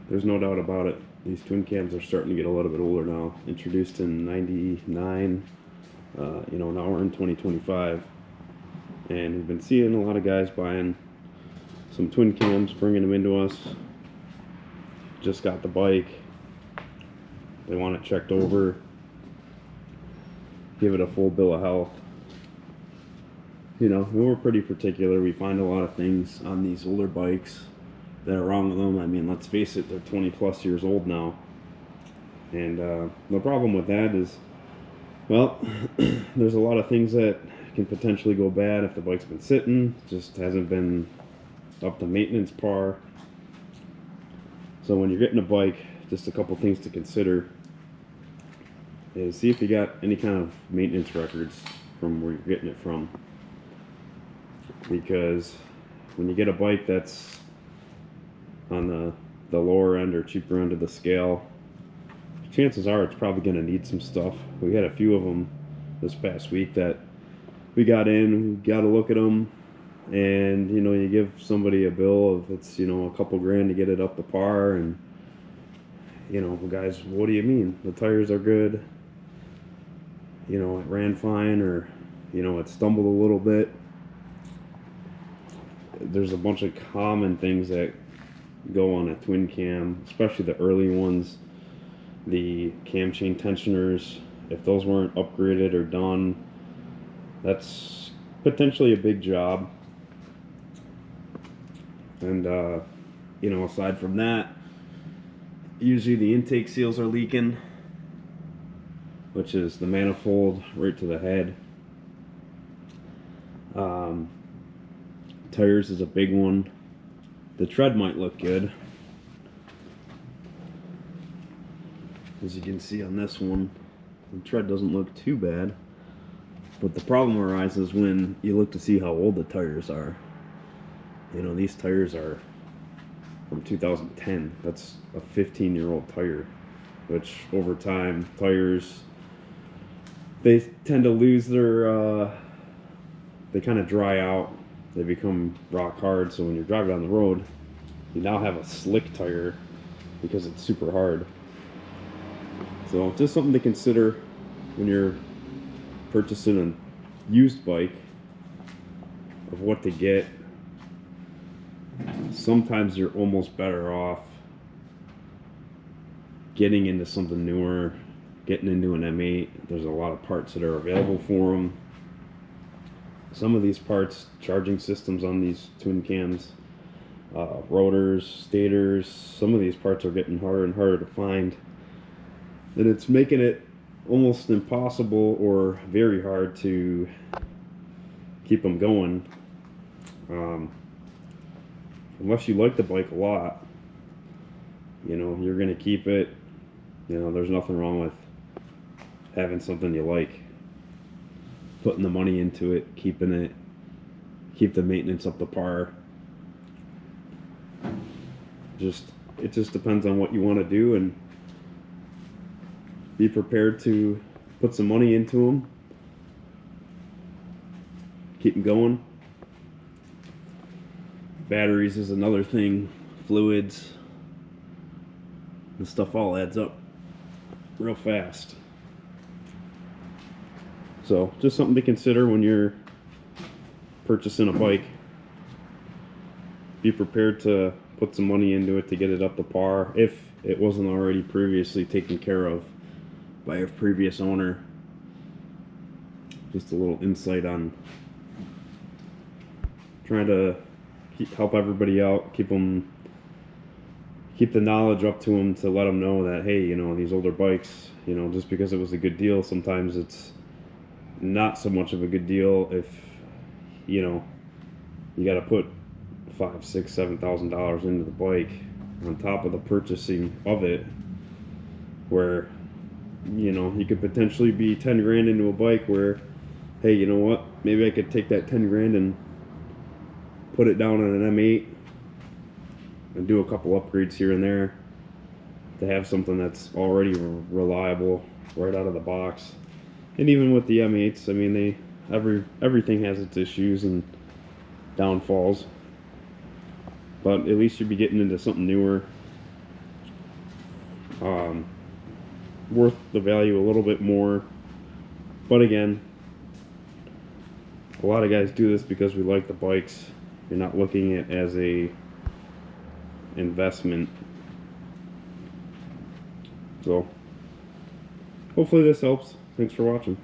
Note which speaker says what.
Speaker 1: there's no doubt about it. These twin cams are starting to get a little bit older now. Introduced in '99, now we're in 2025, and we've been seeing a lot of guys buying some twin cams, bringing them into us. Just got the bike. They want it checked over, give it a full bill of health. We're pretty particular. We find a lot of things on these older bikes that are wrong with them. I mean, let's face it, they're 20 plus years old now. And the problem with that is, well, there's a lot of things that can potentially go bad if the bike's been sitting, just hasn't been up to maintenance par. So when you're getting a bike, just a couple things to consider is see if you got any kind of maintenance records from where you're getting it from. Because when you get a bike that's on the lower end or cheaper end of the scale, chances are it's probably going to need some stuff. We had a few of them this past week that we got in, we got to look at them, and you give somebody a bill of it's a couple grand to get it up to par, and guys, what do you mean? The tires are good, it ran fine, or it stumbled a little bit. There's a bunch of common things that go on a twin cam, especially the early ones. The cam chain tensioners, if those weren't upgraded or done, that's potentially a big job. And aside from that, usually the intake seals are leaking, which is the manifold right to the head. Tires is a big one. The tread might look good, as you can see on this one. The tread doesn't look too bad, but the problem arises when you look to see how old the tires are. These tires are from 2010. That's a 15-year-old tire, which over time, tires, they tend to lose their, they kind of dry out. They become rock hard, so when you're driving down the road, you now have a slick tire because it's super hard. So just something to consider when you're purchasing a used bike, of what to get. Sometimes you're almost better off getting into something newer, getting into an M8. There's a lot of parts that are available for them. Some of these parts, charging systems on these twin cams, rotors, stators, some of these parts are getting harder and harder to find. And it's making it almost impossible or very hard to keep them going. Unless you like the bike a lot, you're going to keep it. There's nothing wrong with having something you like, putting the money into it, keeping it, keep the maintenance up to par. It just depends on what you want to do, and be prepared to put some money into them, keep them going. Batteries is another thing, fluids, and stuff all adds up real fast. So just something to consider when you're purchasing a bike. Be prepared to put some money into it to get it up to par if it wasn't already previously taken care of by a previous owner. Just a little insight on trying to help everybody out, keep the knowledge up to them, to let them know that, hey, these older bikes, just because it was a good deal, sometimes it's not so much of a good deal if you got to put $5,000, $6,000, $7,000 into the bike on top of the purchasing of it, where you could potentially be 10 grand into a bike where, hey, you know what, maybe I could take that 10 grand and put it down on an M8 and do a couple upgrades here and there to have something that's already reliable right out of the box. And even with the M8s, I mean, everything has its issues and downfalls, but at least you'd be getting into something newer, Worth the value a little bit more. But again, a lot of guys do this because we like the bikes. You're not looking at it as a investment. So hopefully this helps. Thanks for watching.